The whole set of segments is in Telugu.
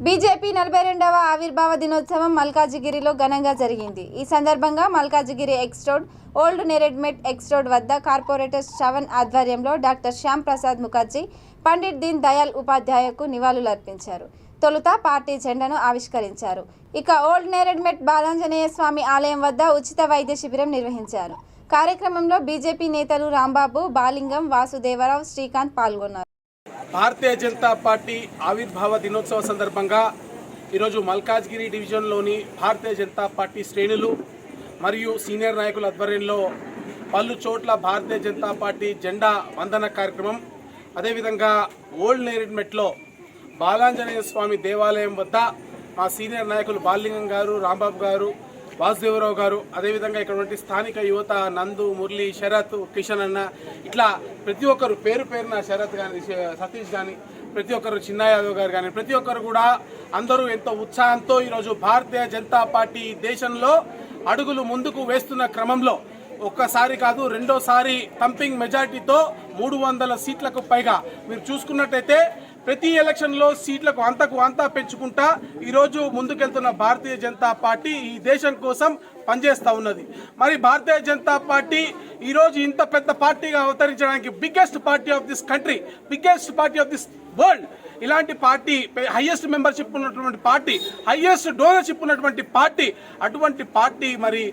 బీజేపీ 42వ ఆవిర్భావ దినోత్సవం మల్కాజిగిరిలో ఘనంగా జరిగింది. ఈ సందర్భంగా Malkajgiri X road, old Neredmet X road వద్ద కార్పొరేటర్ శ్రవణ్ ఆధ్వర్యంలో డాక్టర్ శ్యామ్ ప్రసాద్ ముఖర్జీ, పండిట్ దీన్ దయాళ్ ఉపాధ్యాయకు నివాళులర్పించారు. తొలుత పార్టీ జెండాను ఆవిష్కరించారు. ఇక ఓల్డ్ నేరెడ్మెట్ బాలాంజనేయ స్వామి ఆలయం వద్ద ఉచిత వైద్య శిబిరం నిర్వహించారు. కార్యక్రమంలో బీజేపీ నేతలు రాంబాబు, బాలింగం, వాసుదేవరావు, శ్రీకాంత్ పాల్గొన్నారు. భారతీయ జనతా పార్టీ ఆవిర్భావ దినోత్సవ సందర్భంగా ఈరోజు మల్కాజ్గిరి డివిజన్లోని భారతీయ జనతా పార్టీ శ్రేణులు మరియు సీనియర్ నాయకుల ఆధ్వర్యంలో పలు చోట్ల భారతీయ జనతా పార్టీ జెండా వందన కార్యక్రమం, అదేవిధంగా ఓల్డ్ నేరెడ్మెట్లో బాలాంజనేయ స్వామి దేవాలయం వద్ద మా సీనియర్ నాయకులు బాలింగం గారు, రాంబాబు గారు, వాసుదేవరావు గారు, అదేవిధంగా ఇక్కడ స్థానిక యువత నందు, మురళి, శరత్, కిషన్ అన్న, ఇట్లా ప్రతి ఒక్కరు పేరు పేరున శరత్ కానీ, సతీష్ కానీ, ప్రతి ఒక్కరు చిన్న యాదవ్ గారు కానీ, ప్రతి ఒక్కరు కూడా అందరూ ఎంతో ఉత్సాహంతో ఈరోజు భారతీయ జనతా పార్టీ దేశంలో అడుగులు ముందుకు వేస్తున్న క్రమంలో ఒక్కసారి కాదు రెండోసారి థంపింగ్ మెజార్టీతో 300 సీట్లకు పైగా మీరు చూసుకున్నట్టయితే ప్రతి ఎలక్షన్లో సీట్లకు అంతా పెంచుకుంటా ఈరోజు ముందుకెళ్తున్న భారతీయ జనతా పార్టీ ఈ దేశం కోసం పనిచేస్తూ ఉన్నది. మరి భారతీయ జనతా పార్టీ ఈరోజు ఇంత పెద్ద పార్టీగా అవతరించడానికి biggest party of this country, biggest party of this world, ఇలాంటి పార్టీ, హైయెస్ట్ మెంబర్షిప్ ఉన్నటువంటి పార్టీ, హైయెస్ట్ డోనర్షిప్ ఉన్నటువంటి పార్టీ, అటువంటి పార్టీ మరి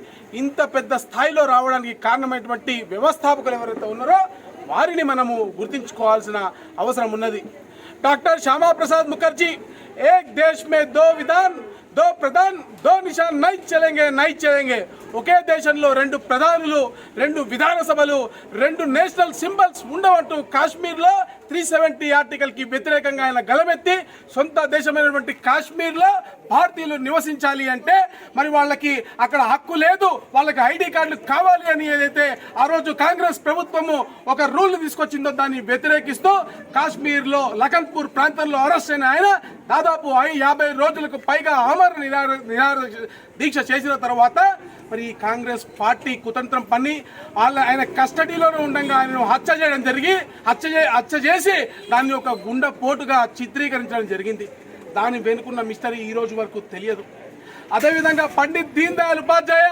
ఇంత పెద్ద స్థాయిలో రావడానికి కారణమైనటువంటి వ్యవస్థాపకులు ఎవరైతే ఉన్నారో వారిని మనము గుర్తించుకోవాల్సిన అవసరం ఉన్నది. डॉक्टर श्यामा प्रसाद मुखर्जी, एक देश में दो विधान, दो प्रधान, दो निशान नहीं चलेंगे. ఒకే దేశంలో రెండు ప్రధానులు, రెండు విధానసభలు, రెండు నేషనల్ సింబల్స్ ఉండవంటూ కాశ్మీర్లో 370 ఆర్టికల్కి వ్యతిరేకంగా ఆయన గలమెత్తి సొంత దేశమైనటువంటి కాశ్మీర్లో భారతీయులు నివసించాలి అంటే మరి వాళ్ళకి అక్కడ హక్కు లేదు, వాళ్ళకి ఐడి కార్డులు కావాలి అని ఏదైతే ఆ రోజు కాంగ్రెస్ ప్రభుత్వము ఒక రూల్ తీసుకొచ్చిందో దాన్ని వ్యతిరేకిస్తూ కాశ్మీర్లో లఖన్పూర్ ప్రాంతంలో అరెస్ట్ అయిన ఆయన దాదాపు 50 రోజులకు పైగా ఆమరణ నిరాహార దీక్ష చేసిన తర్వాత మరి కాంగ్రెస్ పార్టీ కుతంత్రం పన్ని ఆయన కస్టడీలోనే ఉండగా ఆయనను హత్య చేయడం జరిగి హత్య చేసి దాన్ని ఒక గుండె పోటుగా చిత్రీకరించడం జరిగింది. దాని వెనుకున్న మిస్టరీ ఈ రోజు వరకు తెలియదు. అదేవిధంగా పండిట్ దీన్ దయాళ్ ఉపాధ్యాయ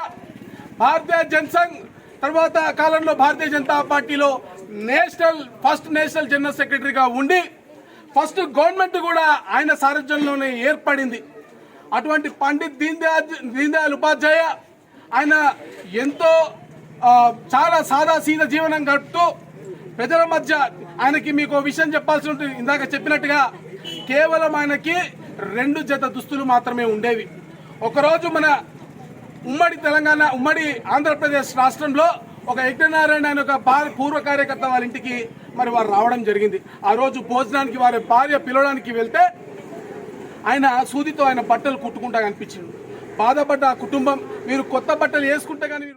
భారతీయ జనసంఘ్ తర్వాత కాలంలో భారతీయ జనతా పార్టీలో ఫస్ట్ నేషనల్ జనరల్ సెక్రటరీగా ఉండి ఫస్ట్ గవర్నమెంట్ కూడా ఆయన సారథ్యంలోనే ఏర్పడింది. అటువంటి పండిట్ దీన్ దయాళ్ ఉపాధ్యాయ ఆయన ఎంతో చాలా సాదా సీదా జీవనం గడుపుతూ ప్రజల మధ్య ఆయనకి మీకు విషయం చెప్పాల్సి ఉంటుంది. ఇందాక చెప్పినట్టుగా కేవలం ఆయనకి 2 జత దుస్తులు మాత్రమే ఉండేవి. ఒకరోజు మన ఉమ్మడి ఆంధ్రప్రదేశ్ రాష్ట్రంలో ఒక యజ్ఞనారాయణ ఆయన ఒక పూర్వ కార్యకర్త వాళ్ళ ఇంటికి మరి వారు రావడం జరిగింది. ఆ రోజు భోజనానికి వారి భార్య పిలవడానికి వెళ్తే ఆయన సూదితో ఆయన బట్టలు కుట్టుకుంటా కనిపించింది. బాధపడ్డ ఆ కుటుంబం, మీరు కొత్త బట్టలు వేసుకుంటే కానీ